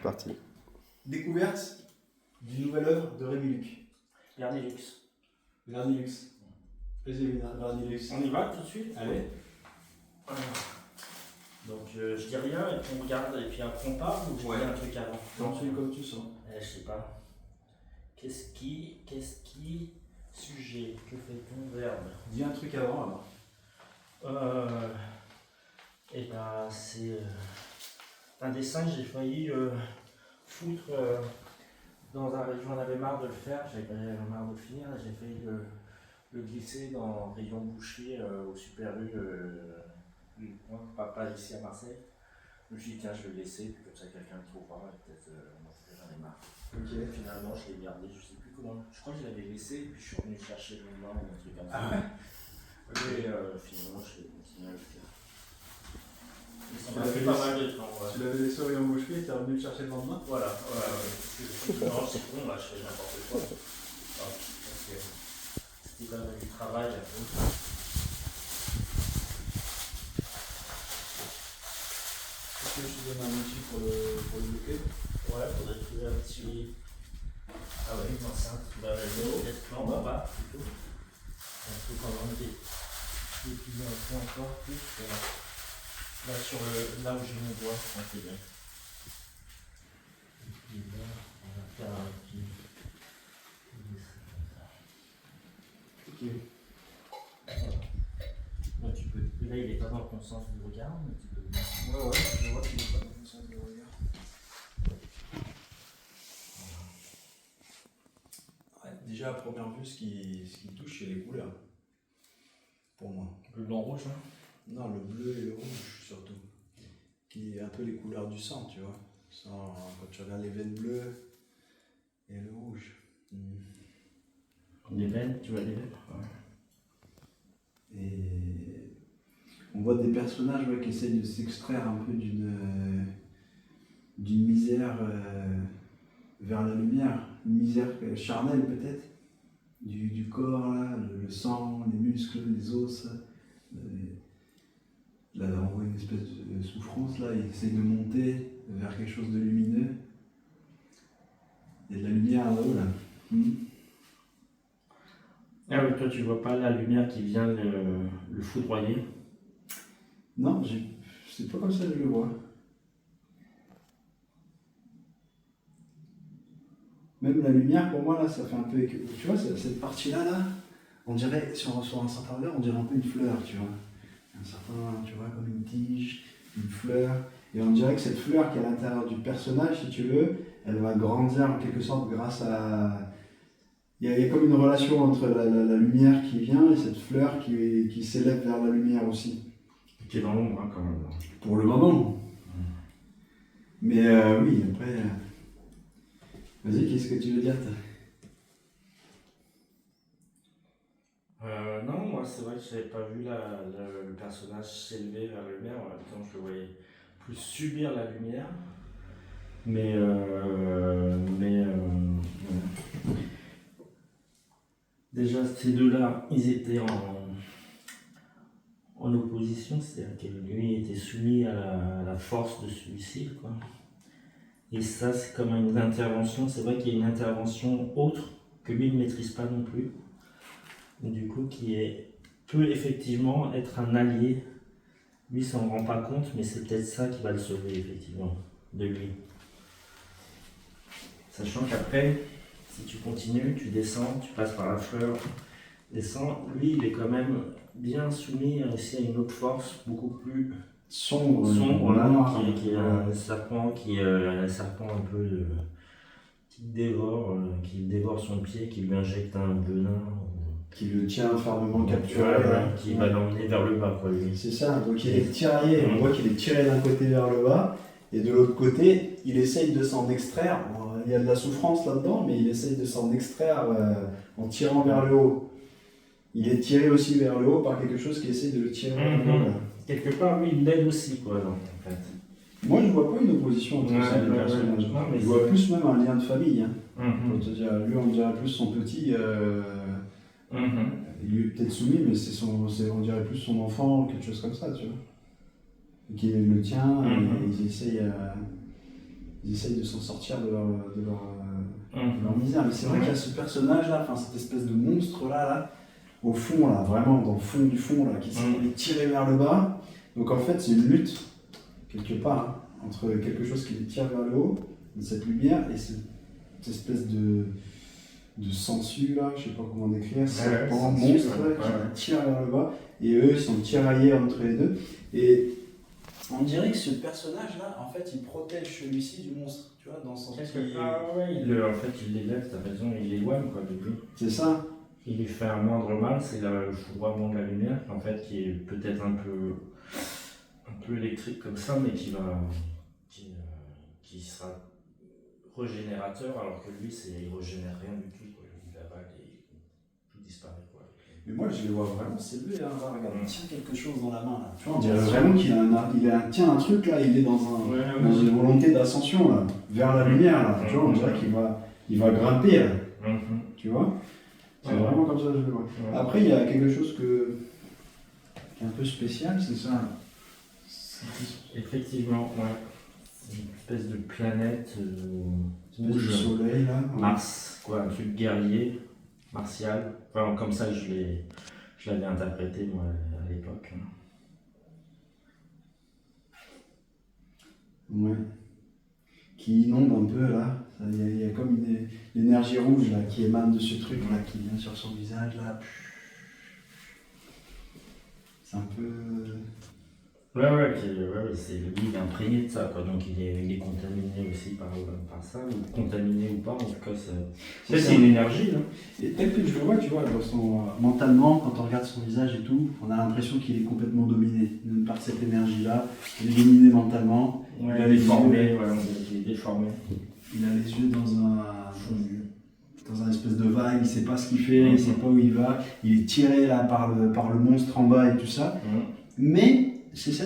parti. Découverte d'une nouvelle œuvre de Rémi Luc. Vernilux. Vernilux. Vas-y, Vernilux. On y va tout de suite? Allez. Donc je dis rien et puis on regarde et puis après on parle ou je dis un truc avant? Comme tu sens. Je sais pas. Qu'est-ce qui, sujet, que fait-on, verbe? Dis un truc avant alors. Et ben c'est un dessin que j'ai failli foutre dans un rayon. J'en avais marre de le faire, j'avais marre de le finir, j'ai failli le glisser dans un rayon boucher au Super U, pas ici à Marseille. Je me suis dit tiens je vais le laisser, puis comme ça quelqu'un le trouvera, et peut-être j'en ai marre. Ok. Finalement je l'ai gardé, je sais plus comment, je crois que je l'avais laissé, puis je suis revenu chercher le lendemain ou un truc comme ça. Ah ouais. Et finalement je vais continuer à le faire. Mais ça m'a fait pas mal de temps. Ouais. Tu l'avais laissé au rayon boucherie et tu es revenu le chercher le lendemain. Voilà, non, c'est con, là, je fais n'importe quoi. C'était quand même du travail. Est-ce que je te donne un outil pour le bloquer? Ouais, faudrait trouver un petit. Ah ouais, une enceinte, peut-être en bas plutôt. Un truc en enlever. Déplier un peu encore plus. Là, là où j'ai mon doigt, c'est bien. Et puis là, on va faire un petit. Ok. Voilà. Là, là, il n'est pas dans ton sens du regard, mais tu peux. Ouais, je vois qu'il n'est pas dans le sens de regard. Ouais, déjà à première vue, ce qui touche, c'est les couleurs. Pour moi. Le blanc rouge, hein? Non, le bleu et le rouge surtout. Qui est un peu les couleurs du sang, tu vois. Quand tu regardes les veines bleues et le rouge. Les veines, tu vois les veines? Ouais. Et on voit des personnages qui essayent de s'extraire un peu d'une misère vers la lumière. Une misère charnelle peut-être. Du corps, là, le sang, les muscles, les os. Là, on voit une espèce de souffrance, là, il essaie de monter vers quelque chose de lumineux. Il y a de la lumière là-haut, là. Ah oui, toi tu vois pas la lumière qui vient le foudroyer? Non, c'est pas comme ça que je le vois. Même la lumière, pour moi, là, ça fait un peu... Tu vois, cette partie-là, là, on dirait, sur un certain regard, on dirait un peu une fleur, tu vois. Un certain, tu vois, comme une tige, une fleur. Et on dirait que cette fleur qui est à l'intérieur du personnage, si tu veux, elle va grandir en quelque sorte grâce à... Il y a comme une relation entre la lumière qui vient et cette fleur qui s'élève vers la lumière aussi. Qui est dans l'ombre, hein, quand même. Pour le moment. Mais oui, après... Vas-y, qu'est-ce que tu veux dire, toi? Non, moi c'est vrai que je n'avais pas vu le personnage s'élever vers la lumière, en même temps je le voyais plus subir la lumière. Mais déjà ces deux-là, ils étaient en opposition, c'est-à-dire que lui était soumis à la force de celui-ci, quoi. Et ça c'est comme une intervention, c'est vrai qu'il y a une intervention autre que lui ne maîtrise pas non plus. Du coup peut effectivement être un allié. Lui s'en rend pas compte, mais c'est peut-être ça qui va le sauver effectivement de lui. Sachant qu'après, si tu continues, tu descends, tu passes par la fleur, descends, lui il est quand même bien soumis aussi à une autre force beaucoup plus sombre là, qui est un serpent, un serpent un peu qui dévore son pied, qui lui injecte un venin. Qui le tient fermement capturé. Qui va l'emmener vers le bas, quoi, lui. C'est ça, donc il est tiraillé, on voit qu'il est tiré d'un côté vers le bas, et de l'autre côté, il essaye de s'en extraire. Il y a de la souffrance là-dedans, mais il essaye de s'en extraire en tirant vers le haut. Il est tiré aussi vers le haut par quelque chose qui essaie de le tirer vers le haut. Là. Quelque part, lui, il l'aide aussi, quoi, en fait. Moi, je vois pas une opposition entre ces deux personnages. Je vois plus même un lien de famille. Pour te dire, lui, on dirait plus son petit... Il est peut-être soumis, mais on dirait plus son enfant, quelque chose comme ça, tu vois. Qui le tient, et ils essayent ils essayent de s'en sortir de leur misère. Mais c'est vrai qu'il y a ce personnage-là, enfin cette espèce de monstre-là, au fond, là, vraiment dans le fond du fond, là, qui s'est tiré vers le bas. Donc en fait, c'est une lutte, quelque part, hein, entre quelque chose qui les tire vers le haut, de cette lumière, et cette espèce de sangsue, là, je sais pas comment décrire, serpent, monstre, qui les tire vers le bas, et eux, ils sont tiraillés entre les deux. Et on dirait que ce personnage-là, en fait, il protège celui-ci du monstre, tu vois, dans le sens en fait, il l'élève, t'as raison, il l'éloigne, quoi, de lui. C'est ça. Il lui fait un moindre mal, c'est le foudroiement de la lumière, en fait, qui est peut-être un peu électrique comme ça, mais qui sera régénérateur, alors que lui, il régénère rien du tout, quoi. Il avale et tout disparaît, quoi. Mais moi, je les vois vraiment s'élever, hein. Là, regarde, il tient quelque chose dans la main, là. Tu vois, on dirait vraiment qu'il tient un truc, là, il est dans une volonté d'ascension, là, vers la lumière, là. Tu vois, on dirait qu'il va grimper, là. Tu vois? C'est vraiment comme ça que je le vois. Après, il y a quelque chose qui est un peu spécial, c'est ça. Effectivement, ouais. C'est une espèce de planète Du soleil, là. Mars, quoi, un truc guerrier, martial. Enfin, comme ça, je l'avais interprété, moi, à l'époque. Ouais. Qui inonde un peu, là. Il y a comme une énergie rouge, là, qui émane de ce truc, là, qui vient sur son visage, là. C'est un peu... Ouais, c'est lui, il est imprégné de ça, quoi. Donc il est contaminé aussi par ça, ou contaminé ou pas, en tout cas, c'est une énergie, là. Et tel que je le vois, tu vois, mentalement, quand on regarde son visage et tout, on a l'impression qu'il est complètement dominé par cette énergie-là. Il est dominé mentalement. Ouais, il est déformé, il est déformé. Il a les yeux dans un espèce de vague, il ne sait pas ce qu'il fait, il ne sait pas où il va. Il est tiré là par le monstre en bas et tout ça. Mais c'est cette